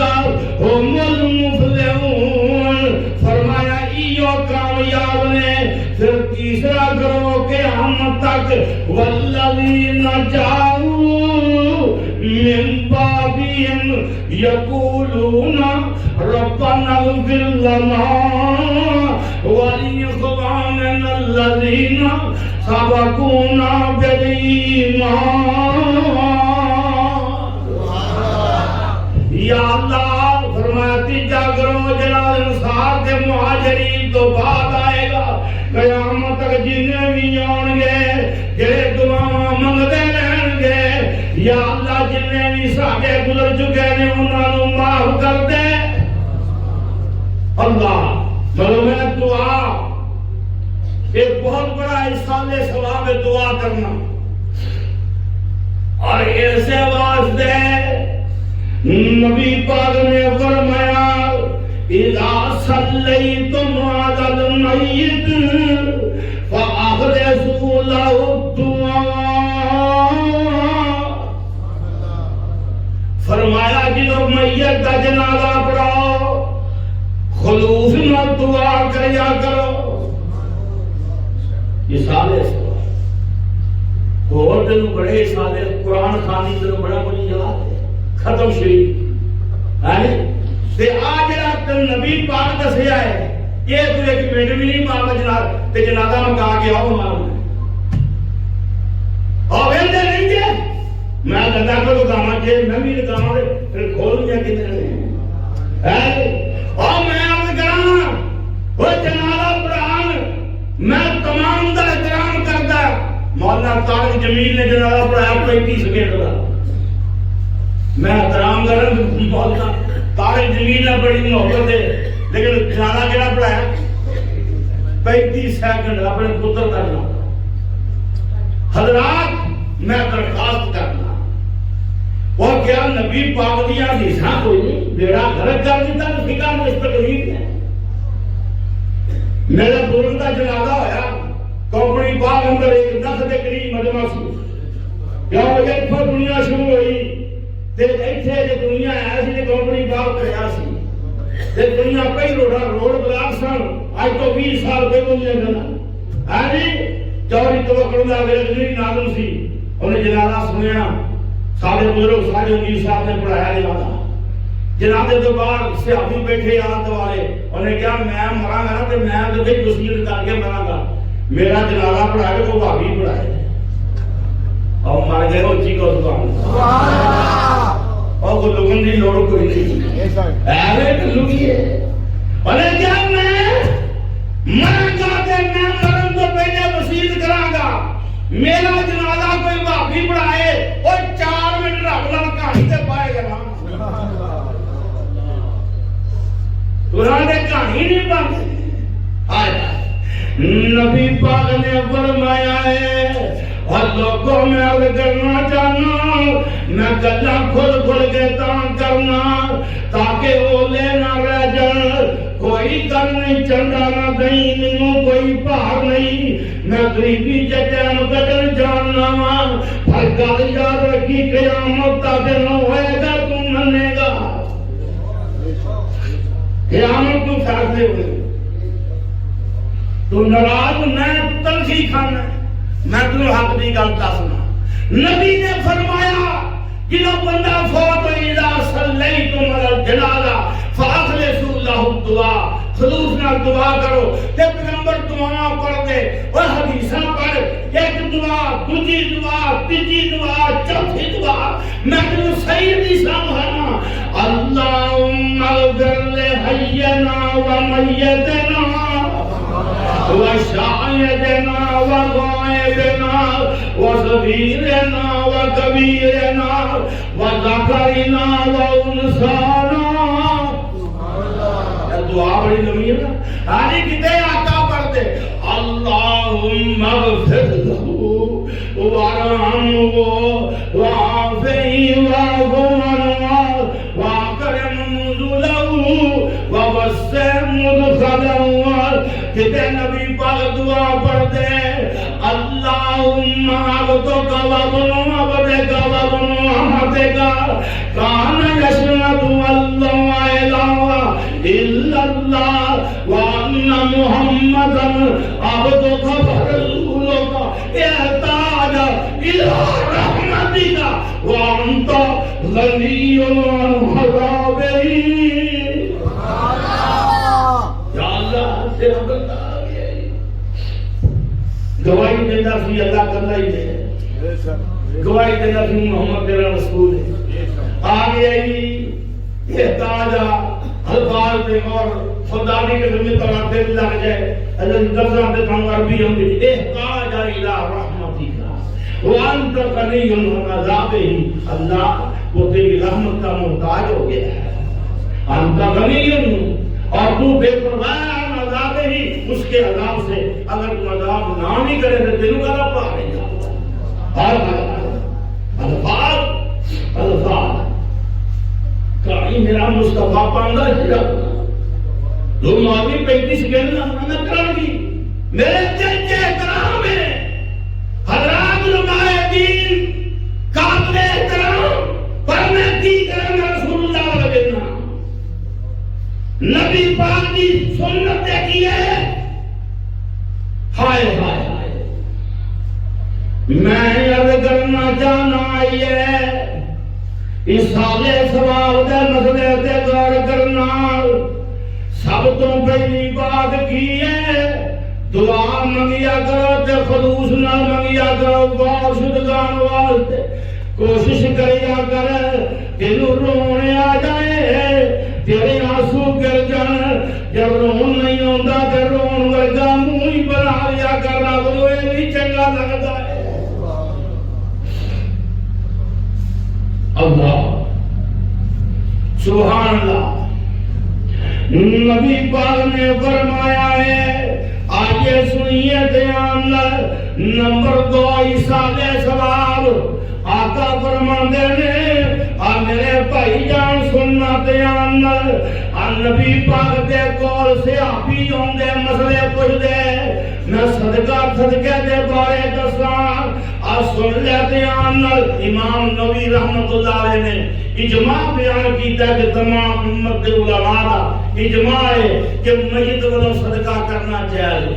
هم المفلحون فرمایا یہ کامیاب نے پھر تیسرا کرو کہ ہم تک والذین جاؤوا من بعدهم يقولون ربنا اغفر لنا ولإخواننا الذين سبقونا بالإيمان یا اللہ فرمایا تیجا کرو جلال انصار کے مہاجرین تو بعد آئے گا قیامت تک جنہیں بھی آن گے جنہیں دعا منگتے رہن گے یا اللہ جنہیں بھی ساڑھے گزر چکے ہیں انہوں نے معاف کر دے اللہ میں دعا ایک بہت بڑا احسان ثواب دعا کرنا اور ایسے واسطے نبی پاک نے فرمایا اذا صلیتم علی المیت فاخلصوا له الدعاء فرمایا جب میت کا جنازہ پڑھاؤ خلوص نہ دعا کریا کرو یہ سالے اور دن بڑے سالے قرآن خانی دن بڑا بڑی یاد ہے ختم شریف ہے تے آج رات نبی پاک دسیا ہے یہ تو ایک منٹ بھی نہیں مارنا جناب تے جنازہ میں کہا کہ آؤ مارنا اور ویندے نہیں جے میں گندا کو گاواں جے میں بھی گاواں پھر کھول دیا کتنے ہے اور میں عرض کراں وہ جنازہ پڑھان میں تمام دا احترام کردا مولانا طارق جمیل نے جنازہ پڑھایا 35 سیکنڈ کا میں احترام کر رہا ہوں مولانا طارق جمیل نے بڑی محبت ہے لیکن جنازہ کہڑا پڑھایا 35 سیکنڈ اپنے پتر کا نام حضرات میں درخواست کرنا اور کیا نبی پاک دیا حدیثاں کوئی نہیں بیڑا غلط کر دیتا تو فکا میں اس پر غریب ہے میرے بزرگ کا جنازہ ہویا کمپنی باغ اندر ایک 10 کے قریب مجمع سی کیا وجہ پر دنیا شروع ہوئی تے ایتھے جو دنیا ہے سی کمپنی باغ کریا سی تے دنیا کئی روڈ بلاک سن اج تو 20 سال پہلوں دی گل ہے جی چوری توکل دا غریب ناظم سی انہیں جنازہ سنیا سارے بزرگ سارے امیر صاحب نے پڑھایا جنازہ جنازے تو بعد صحابی بیٹھے آد والے انہیں کہا میں مراں گا نا تے میں تے بھئی وصیت کر کے مراں گا میرا جنازہ پڑھائے کو بھابی پڑھائے اور مر گئے اچھی کو سبحان اللہ اور کو لوگوں دی لوڑ کوئی نہیں ایویں لوگی ہے انہیں کہا میں مراں گا تے میں مرن تو پہلے وصیت کراں گا میرا جنازہ کوئی بھابی پڑھائے اور 4 منٹ رب نال کہانی تے پائے گا قرآن نے کہانی نہیں بنتی نبی پاک نے فرمایا ہے اور لوگوں میں عرض کرنا چاہنا میں گلا کھل کے تان کرنا تاکہ وہ لے نہ رہ جائے کوئی کر نہیں چنڈا نہ دیں منوں کوئی پار نہیں میں غریبی جٹین گٹن جاننا ہر گل یاد رکھی قیامت کا دن ہوئے گا تم منے گا قیامت تو فیصلے ہوئے تو ناراض میں تلخی کھانا میں تمہیں حق دی گل دسنا نبی نے فرمایا جنہوں بندہ فوت اذا صلیتم علی الجنازہ فاخلصوا له الدعاء خلوص نال دعا کرو تے پیغمبر دعا پڑھ دے اور حدیثاں پڑھ ایک دعا دوسری دعا تیسری دعا چوتھی دعا میں تمہیں صحیح دی سمجھانا اللہم اغفر لحینا ومیتنا وشاہدنا وغائبنا وصغیرنا وکبیرنا وذکرنا وانثانا دعا بڑی لمبی ہے نا آنے کتے آقا پڑھ دے اللہم اغفر لہو وارحمہ وعافی وعفوانہ وعکرم نزلہ ووسع مدخلہ کتے نبی پاک دعا پڑھ دے اللہم عبدک وابنو عبدک وابنو عبدک کان یشہد اللہ الہ الا اللہ وان محمدا عبدک ورسولک احتاج الى رحمتک وانت غنی عن عذابہ گواہی دینا سی اللہ کرنا ہی ہے گواہی دینا سی محمد تیرا رسول ہے آگے آئی احتاج الفاظ دے اور خدانی کے ذمہ طرح دل لگ جائے اللہ دفعہ دے تھا عربی ہم دے احتاج الى رحمتی کا وانت غنی عن عذابہ اللہ وہ تیری رحمت کا محتاج ہو گیا ہے انت غنی اور تو بے پرواہ ہی اس کے عذاب سے اگر تم عذاب نہ بھی کرے تو دلوں کا رب آ رہی ہے الفاظ کہیں میرا مصطفیٰ پاندہ جا دو ماضی 35 سیکنڈ نہ کرن گی میرے چچے احترام ہے حضرات علماء دین قابل احترام پر میں کی کریں رسول اللہ علیہ وسلم نبی پاک کی سنت دیکھی ہے ہائے ہائے ہائے میں عرض کرنا چاہنا ہے اس سالے سوال دے مسئلے تے غور کرنا سب تو پہلی بات کی ہے دعا منگیا کرو تے خلوص نہ منگیا کرو باشدگان واسطے کوشش کریا کر دلوں رونے آ جائے تیرے آنسو گر جان جب رون نہیں ہوتا تے رون ورگا منہ ہی بنا لیا کر رب نوں اے بھی چنگا لگدا ہے اللہ سبحان اللہ نبی پاک نے فرمایا ہے آئیے سنیے دھیان نمبر 2 ایصال ثواب آقا فرماندے نے میرے بھائی جان سننا دھیان نبی پاک دے کول صحابی ہوندے مسئلے پوچھدے میں صدقہ دے بارے دساں سن لیتے ہیں امام نووی رحمت اللہ علیہ نے اجماع بیان کیتا ہے کہ تمام امت کے علماء کا اجماع ہے کہ میت والوں صدقہ کرنا چاہیے.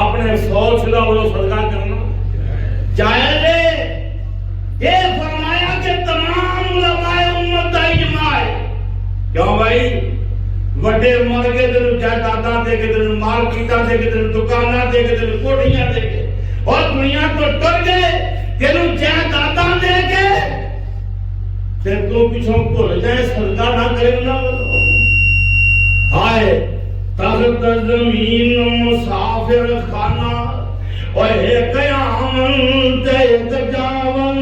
اپنے سوچ لا والوں صدقہ کرنا چاہیے. یہ فرمایا کہ تمام علماء امت کا اجماع ہے. کیوں بھائی؟ وڈے مر کے تینوں جائیداداں دے کے تینوں مارکیٹاں دے کے تینوں دکاناں دے کے تینوں کوٹھیاں دے کے اور دنیا کو ٹر گئے تینوں جائیداداں دے کے پھر تو پیچھوں بھول جائے صدقہ نہ کرے نہ. ہائے تخت زمین مسافر خانہ اور ایک آمن تے ایک جاون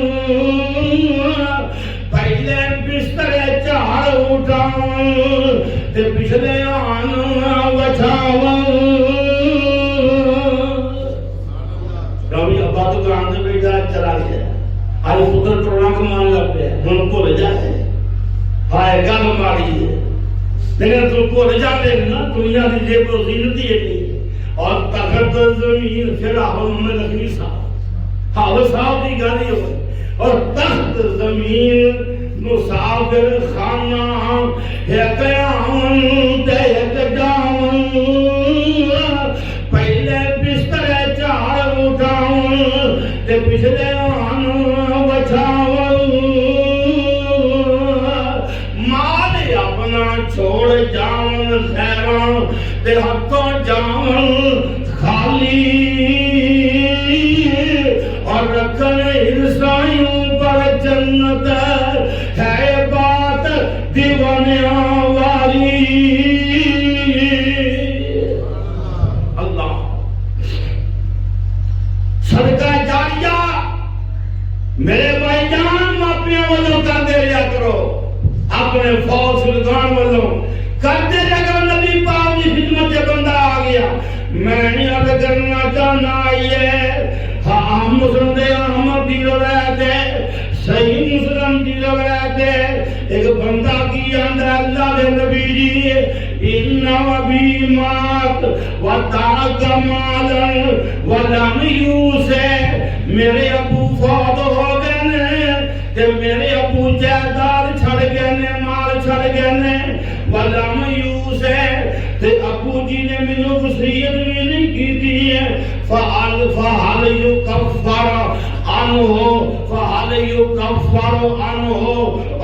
پہلے بستر چار اٹھاون تے پچھلے آن بچاون. کبھی ابا تو گران دے بیٹا چلا گیا آج پتر کروڑا کمان لگ پیا ہن بھول جائے. ہائے گل ماری ہے لیکن تو بھول جاتے نا دنیا کی جیب و زینت ہی نہیں. اور تخت زمین پھر حافظ محمد لکھنوی صاحب حافظ صاحب کی گالی ہوئی. اور تخت زمین مسافر خانہ ایک آمن تے ایک جاون پہلے بستر چار اٹھاون تے پچھلے آن بچاون. مال اپنا چھوڑ جاون خیراں تے ہاتھوں جاون خالی اور رکھن عیسائیوں پر جنت ہے بات دیوانیاں والی. اللہ صدقہ جاریہ میرے بھائی جان ماپیاں والوں کر دے لیا کرو اپنے فوج سلطان والوں کر دے لیا کرو. نبی پاک کی خدمت سے بندہ آ گیا میں نہیں عرض کرنا چاہنا آئیے ہاں مسلم دے احمد دی روایت ہے صحیح مسلم دی روایت ہے. ایک بندہ کی اندر اللہ دے نبی جی اِنَّا وَبِي مَاتْ وَتَرَكَ مَالًا وَلَمْ يُوسَ میرے ابو فوت ہو گئے نے تے میرے ابو جائیداد چھڑ گئے نے مال چھڑ گئے نے وَلَمْ يُوسَ تے ابو جی نے مینوں وصیت بھی نہیں کیتی ہے. فَهَلْ يُكَفَّرُ عَنْهُ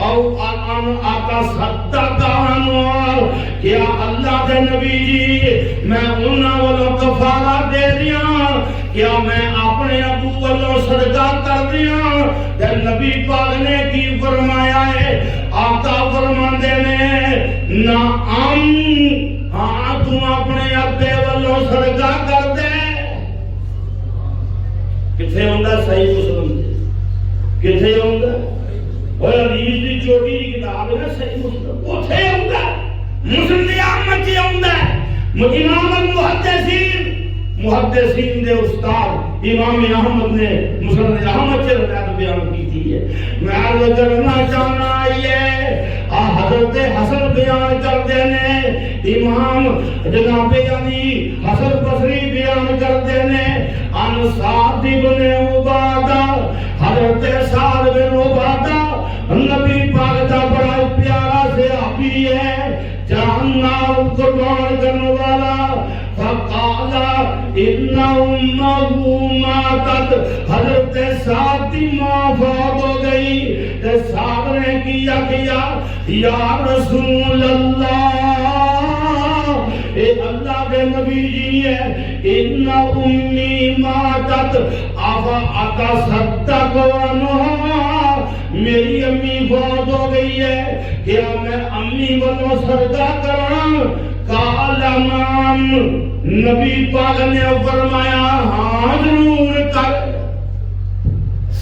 أَوْ أَنْ أَتَصَدَّقَ عَنْهُ. کیا اللہ دے نبی جی میں انہاں والوں کفارہ دے دیاں کیا میں اپنے ابو والوں صدقہ کر دیاں. تے نبی پاک نے کی فرمایا ہے آقا فرماندے نے نعم ہاں تم اپنے ابے والوں صدقہ کر دے. کتھے ہوندا صحیح مسلم کتھے ہوندا اور حدیث دی چھوٹی جی کتاب ہے نا صحیح مسلم اوتھے ہوندا مسلم دی احمد جی ہوندا. امام محدثین دے استاد امام احمد نے مسلم احمد سے روایت بیان کی تھی ہے. میں عرض کرنا چاہنا یہ حضرت حسن بیان کرتے ہیں امام جناب علی حسن بصری بیان کرتے ہیں ان سعد بن عبادہ حضرت سعد بن عبادہ نبی پاک کا بڑا پیارا صحابی ہے جان نام قربان کرنے والا. فقال ان امه ماتت حضرت سعد کی ماں فوت ہو گئی. سعد نے کیا یا رسول اللہ اے اللہ کے نبی جی ہے ان امی ماتت افا اتصدق عنہا میری امی فوت ہو گئی ہے کیا میں امی والوں صدقہ کراں. قال نعم نبی پاک نے فرمایا ہاں ضرور کر.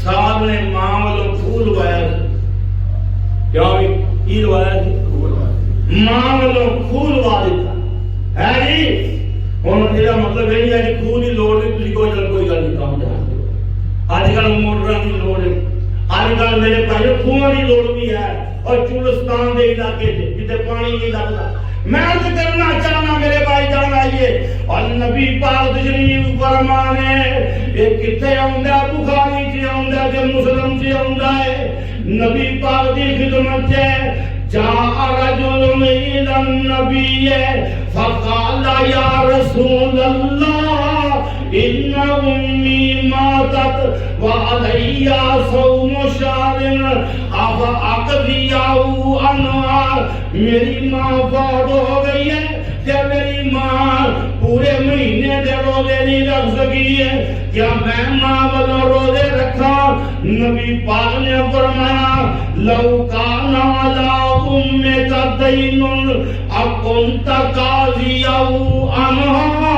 صاحب نے ماں والوں پھول وایا کیا یہ وایا ماں والوں پھول وا دیتا ہے جی. ہن یہ مطلب یہ ہے کہ پھول کی لوڑ نہیں تسی کوئی گل نہیں کام جانتے ہو. اج کل موٹراں کی لوڑ ہے اج کل میرے بھائی کنواں کی لوڑ بھی ہے اور چولستان دے علاقے جتے پانی نہیں لگتا میں عرض کرنا چاہنا میرے بھائی جان آئیے اور نبی پاک تشریف فرمانے ایک کتے آندا بخاری چ آندا تے مسلم چ آندا ہے نبی پاک دی خدمت چ جاء رجل إلى النبي فقال يا رسول الله إن أمي ماتت وعلي صوم شهر أفأقضيه عنها میری ماں فوت ہو گئی ہے کہ میری ماں پورے مہینے دے روزے نہیں رکھ سکی ہے کیا میں ماں والوں روزے رکھا نبی پاک نے فرمایا لو کان علی امک دین اکنت قاضیہ عنہا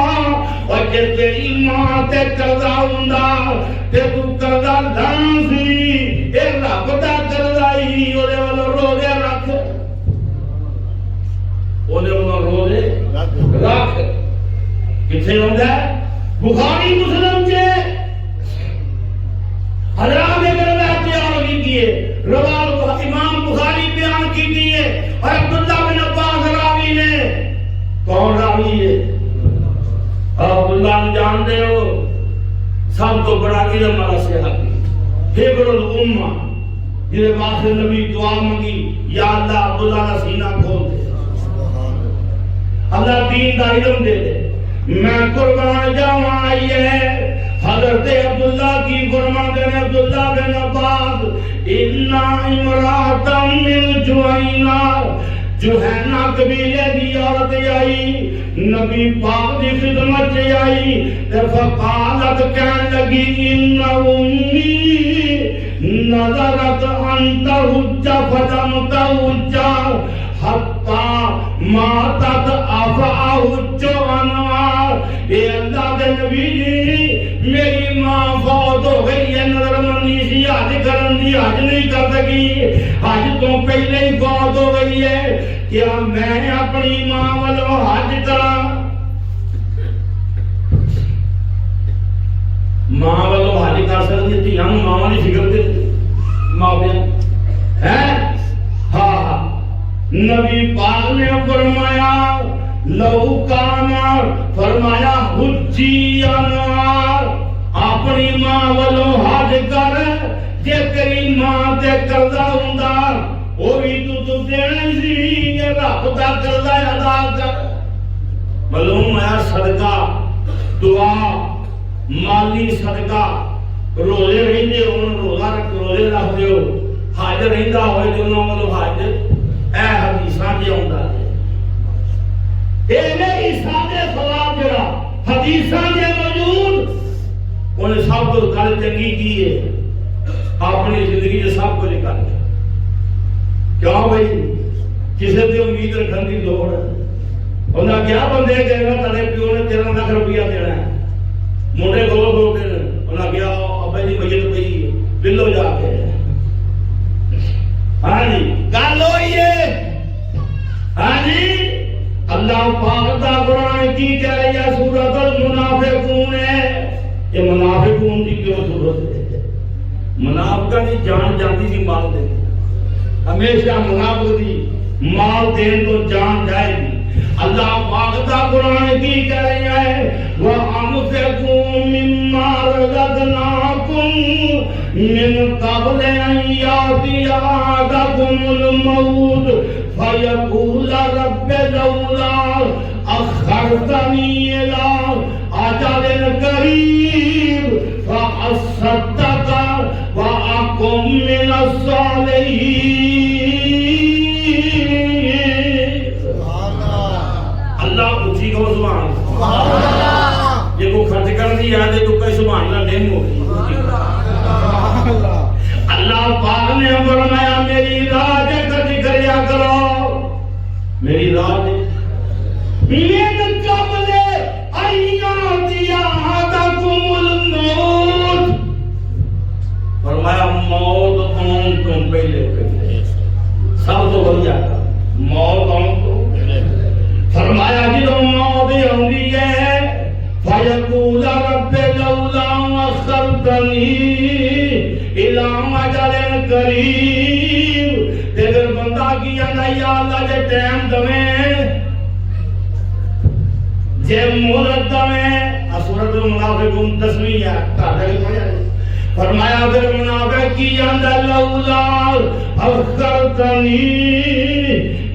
اور کہ تیری ماں تے قرضہ ہوندا تے تو قرضہ دان سی اے رب دا قرضہ ہی اودے والوں روزے رکھ اودے والوں روزے رکھ کتنے ہوندا ہے بخاری مسلم سے حضرات نے کرنا تیار نہیں کیے روایت امام بخاری بیان کی دیے اور عبداللہ بن عباس راوی نے کون راوی ہے عبداللہ جانتے ہو سب تو بڑا علم والا صحابی حبر الامہ جنہیں واسطے نبی دعا منگی یا اللہ عبداللہ کا سینہ کھول دے اللہ دین کا علم دے دے میں قربان جاواں آئیے حضرت عبداللہ کی فرمان دے عبداللہ بن عباس اِنَّا امرأة من جوہینہ قبیلے دی عورت آئی نبی پاک دی خدمت سے آئی فقالت کہنے لگی ان امی نظرت ان تحج فلم تحج حتی ماتت افاحج عنها اے اللہ دے نبی جی میری ماں فوت ہو گئی ہے نظر منی سی حج کرن دی حج نہیں کر سکی حج تو پہلے ہی فوت ہو گئی ہے کیا میں اپنی ماں والوں حج کراں ماں والوں حج کر سکتی تھی ہم ماں والی فکر دے ماں دے ہیں ہاں نبی پاک نے فرمایا لو کانا فرمایا حجی انوار اپنی ماں والوں حج کر جے تیری ماں تے قرضہ ہوندا او بھی تو دینا سی یہ رب دا قرضہ ادا کر معلوم ہے صدقہ دعا مالی صدقہ روزے رہندے ہون روزہ رکھ دیو حج رہندا ہوئے تے انہاں والوں حج اے حدیثاں دی آوندا ہے اے نہیں سادے ثواب جڑا حدیثاں دے موجود انہیں سب کو گل چنگی کی ہے اپنی زندگی سے سب کچھ کر دیا کیوں بھائی کسی سے امید رکھنے کی لوڑ ہے انہیں کیا بندے کہنا تیرے پیو نے 13 لاکھ روپیہ دینا ہے منڈے گول گول کے انہیں کیا ابا جی میت پئی بلو جا کے ہاں جی گل ہوئی ہے ہاں جی اللہ پاک دا قرآن کی کہہ رہی ہے سورۃ المنافقون ہے یہ منافقون کی کیوں ضرورت ہے منافقہ دی جان جاتی سی مال دے ہمیشہ منافق دی مال دین تو جان جائے گی اللہ پاک دا قرآن کی کہہ رہی ہے وَأَنْفِقُوا مِمَّا رَزَقْنَاكُمْ مِنْ قَبْلِ أَنْ يَأْتِيَ أَحَدَكُمُ الْمَوْتُ فَيَقُولَ رَبِّ لَوْلَا أَخَّرْتَنِي إِلَىٰ أَجَلٍ قَرِيبٍ فَأَصَّدَّقَ وَأَكُن مِّنَ الصَّالِحِينَ اللہ اچھی کو سبحان اللہ یہ کو خرچ کر دی یاد ہے تو کئی سبحان اللہ نہیں ہوگی اللہ پاک نے فرمایا میری راہ سے خرچ کریا کرو میری راہ سے من قبل ایات یاتکم الموت فرمایا موت آن تو پہلے سب تو بڑھیا موت آن تو فرمایا جدو موت آندی ہے فیقول رب لولا اخرتنی الی اجل قریب تے پھر بندہ کیا نہیں یا اللہ جے ٹائم دویں جے مہلت میں سورۃ المنافقون 10ویں آیت فرمایا پھر منافق کی جاندہ لولا اخرتنی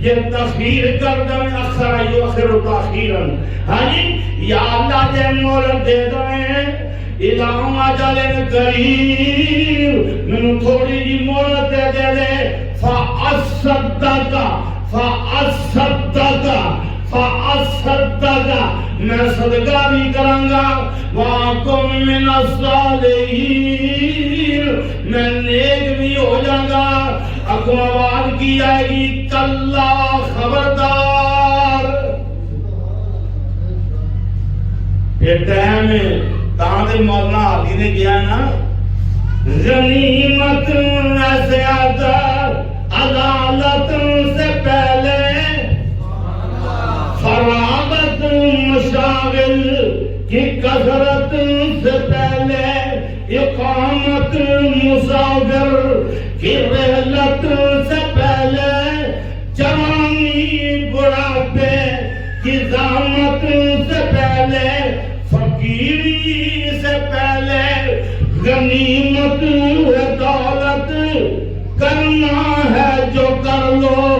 یہ تخیر کردہ میں اخرہ یؤخر تاخیرا ہاں جی یا اللہ جے مہلت دے دیں الہم اجل قریب میں تھوڑی جی مہلت دے دے فاصدق میں صدقہ بھی کروں گا وَاكُمْ مِنَ الصَّالِحِينَ میں نیک بھی ہو جاؤں گا اکم آواز کی جائے گی کلا خبردار یہ ٹائم ہے تاں مولانا علی نے کیا نا غنیمت ایسے آتا عدالت سے پہلے فراغت مشاغل کی کثرت سے پہلے اقامت مسافر کی رحلت سے پہلے جوانی بڑھاپے کی زحمت سے پہلے فقیری سے پہلے غنیمت ہے دولت کرنا ہے جو کر لو